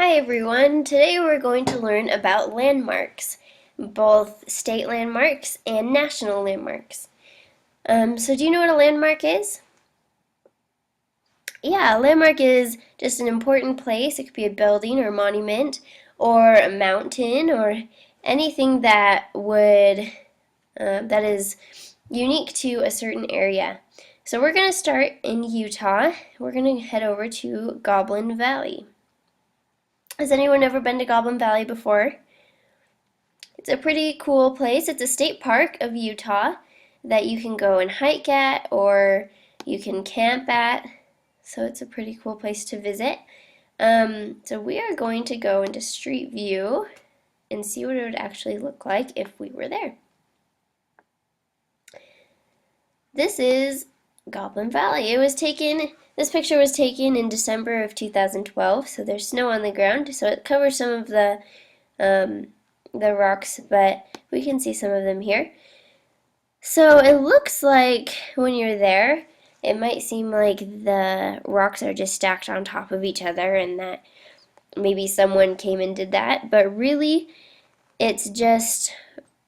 Hi everyone, today we're going to learn about landmarks, both state landmarks and national landmarks. So do you know what a landmark is? Yeah, a landmark is just an important place. It could be a building or a monument or a mountain or anything that is unique to a certain area. So we're going to start in Utah. We're going to head over to Goblin Valley. Has anyone ever been to Goblin Valley before? It's a pretty cool place. It's a state park of Utah that you can go and hike at or you can camp at. So it's a pretty cool place to visit. So we are going to go into Street View and see what it would actually look like if we were there. This is Goblin Valley. This picture was taken in December of 2012, so there's snow on the ground, so it covers some of the rocks, but we can see some of them here. So it looks like when you're there, it might seem like the rocks are just stacked on top of each other and that maybe someone came and did that, but really it's just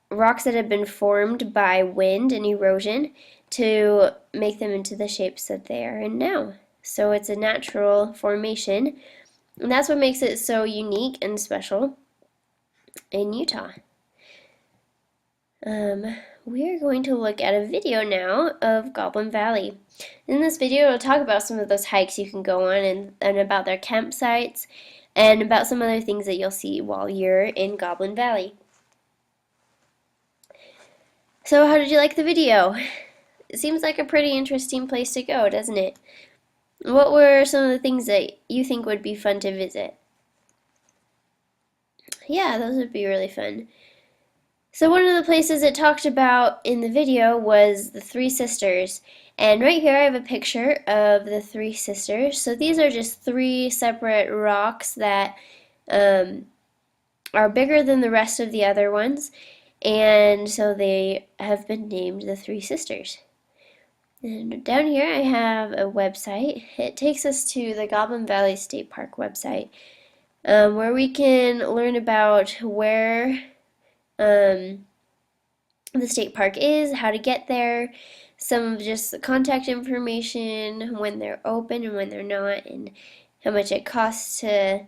rocks that have been formed by wind and erosion to make them into the shapes that they are in now. So it's a natural formation, and that's what makes it so unique and special in Utah. We are going to look at a video now of Goblin Valley. In this video, we'll talk about some of those hikes you can go on and about their campsites and about some other things that you'll see while you're in Goblin Valley. So how did you like the video? It seems like a pretty interesting place to go, doesn't it? What were some of the things that you think would be fun to visit? Yeah, those would be really fun. So one of the places it talked about in the video was the Three Sisters. And right here I have a picture of the Three Sisters. So these are just three separate rocks that are bigger than the rest of the other ones. And so they have been named the Three Sisters. And down here I have a website. It takes us to the Goblin Valley State Park website, where we can learn about where the state park is, how to get there, some of just the contact information, when they're open and when they're not, and how much it costs to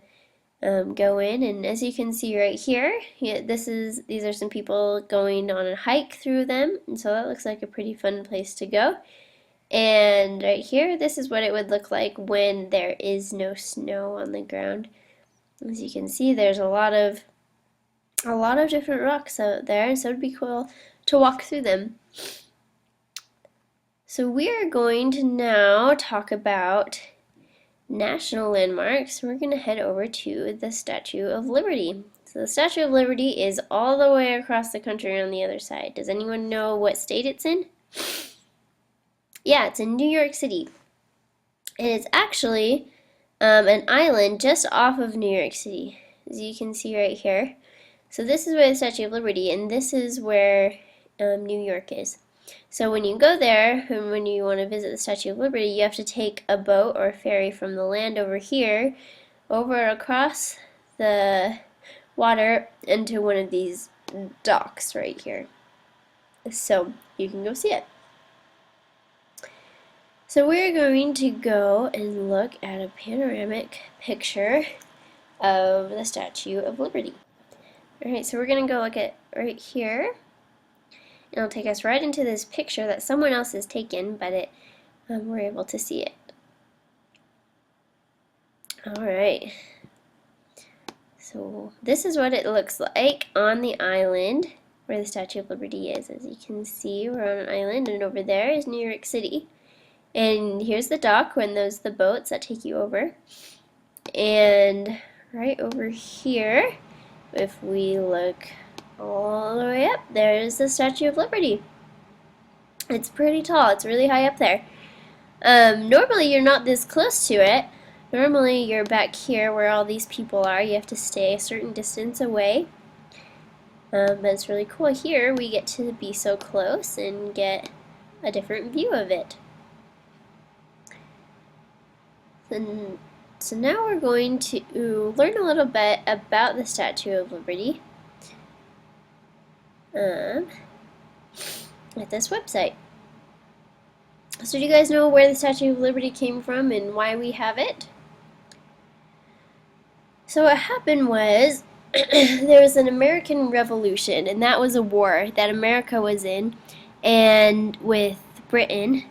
go in. And as you can see right here, these are some people going on a hike through them, and so that looks like a pretty fun place to go. And right here, this is what it would look like when there is no snow on the ground. As you can see, there's a lot of different rocks out there, and so it'd be cool to walk through them. So we're going to now talk about national landmarks. We're going to head over to the Statue of Liberty. So the Statue of Liberty is all the way across the country on the other side. Does anyone know what state it's in? Yeah, it's in New York City. And it's actually an island just off of New York City, as you can see right here. So this is where the Statue of Liberty, and this is where New York is. So when you go there, and when you want to visit the Statue of Liberty, you have to take a boat or a ferry from the land over here, over across the water into one of these docks right here. So you can go see it. So we're going to go and look at a panoramic picture of the Statue of Liberty. Alright, so we're going to go look at right here. And it'll take us right into this picture that someone else has taken, but we're able to see it. Alright. So this is what it looks like on the island where the Statue of Liberty is. As you can see, we're on an island, and over there is New York City. And here's the dock, when those are the boats that take you over. And right over here, if we look all the way up, there's the Statue of Liberty. It's pretty tall. It's really high up there. Normally you're not this close to it. Normally you're back here where all these people are. You have to stay a certain distance away. But it's really cool. Here we get to be so close and get a different view of it. And So now we're going to learn a little bit about the Statue of Liberty at this website. So do you guys know where the Statue of Liberty came from and why we have it? So what happened was there was an American Revolution, and that was a war that America was in, and with Britain,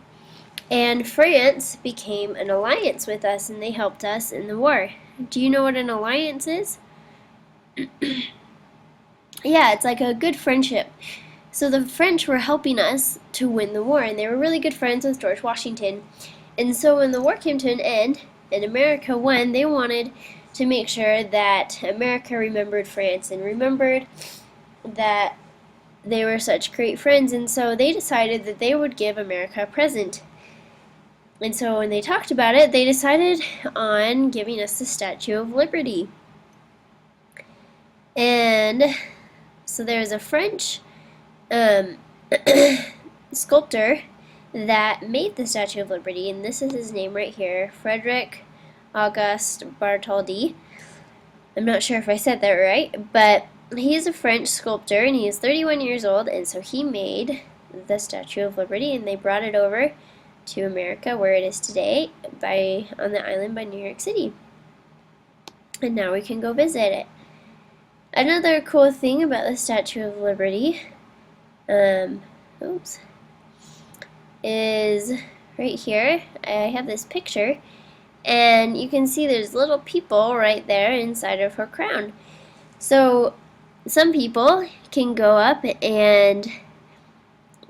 and France became an alliance with us, and they helped us in the war. Do you know what an alliance is? Yeah, it's like a good friendship. So the French were helping us to win the war, and they were really good friends with George Washington. And so when the war came to an end and America won, they wanted to make sure that America remembered France and remembered that they were such great friends, and so they decided that they would give America a present. And so when they talked about it, they decided on giving us the Statue of Liberty. And so there's a French sculptor that made the Statue of Liberty, and this is his name right here, Frederick Auguste Bartholdi. I'm not sure if I said that right, but he is a French sculptor, and he is 31 years old, and so he made the Statue of Liberty, and they brought it over to America, where it is today, on the island by New York City. And now we can go visit it. Another cool thing about the Statue of Liberty, is right here. I have this picture, and you can see there's little people right there inside of her crown. So some people can go up and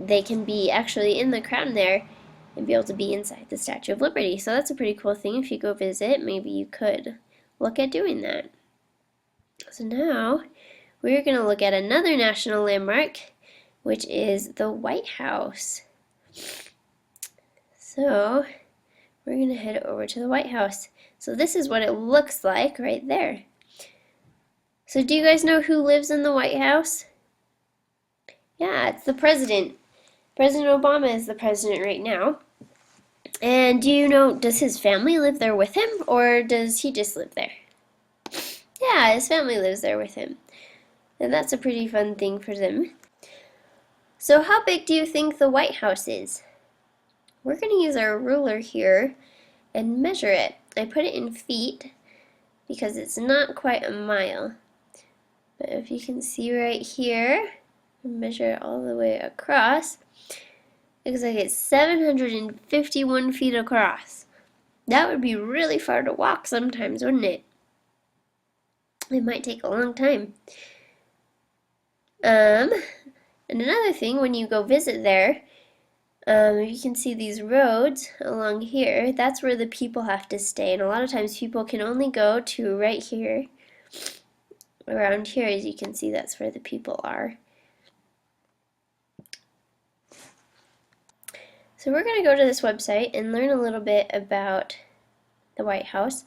they can be actually in the crown there and be able to be inside the Statue of Liberty. So that's a pretty cool thing. If you go visit, maybe you could look at doing that. So now we're going to look at another national landmark, which is the White House. So we're going to head over to the White House. So this is what it looks like right there. So do you guys know who lives in the White House? Yeah, it's the president. President Obama is the president right now. And do you know, does his family live there with him, or does he just live there? Yeah, his family lives there with him. And that's a pretty fun thing for them. So how big do you think the White House is? We're going to use our ruler here and measure it. I put it in feet because it's not quite a mile. But if you can see right here, measure it all the way across, it looks like it's 751 feet across. That would be really far to walk sometimes, wouldn't it? It might take a long time. And another thing, when you go visit there, you can see these roads along here. That's where the people have to stay, and a lot of times people can only go to right here. Around here, as you can see, that's where the people are. So we're going to go to this website and learn a little bit about the White House.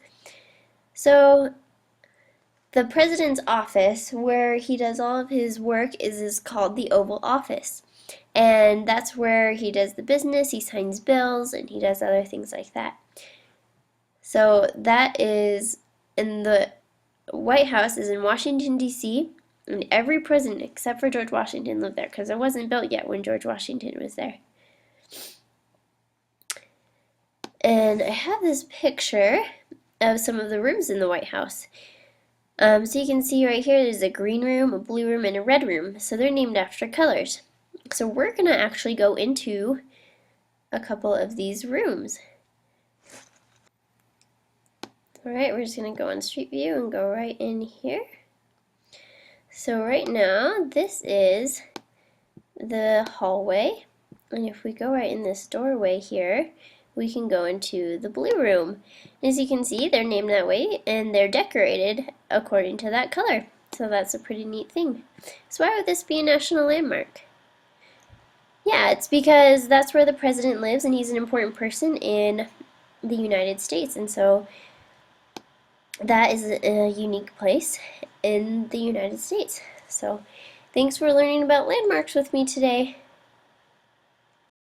So the president's office, where he does all of his work, is called the Oval Office. And that's where he does the business, he signs bills, and he does other things like that. So that is, in the White House is in Washington, D.C., and every president except for George Washington lived there, because it wasn't built yet when George Washington was there. And I have this picture of some of the rooms in the White House. So you can see right here there's a green room, a blue room, and a red room. So they're named after colors. So we're going to actually go into a couple of these rooms. Alright, we're just going to go on Street View and go right in here. So right now, this is the hallway. And if we go right in this doorway here, we can go into the blue room. As you can see, they're named that way, and they're decorated according to that color. So that's a pretty neat thing. So why would this be a national landmark? Yeah, it's because that's where the president lives, and he's an important person in the United States, and so that is a unique place in the United States. So thanks for learning about landmarks with me today.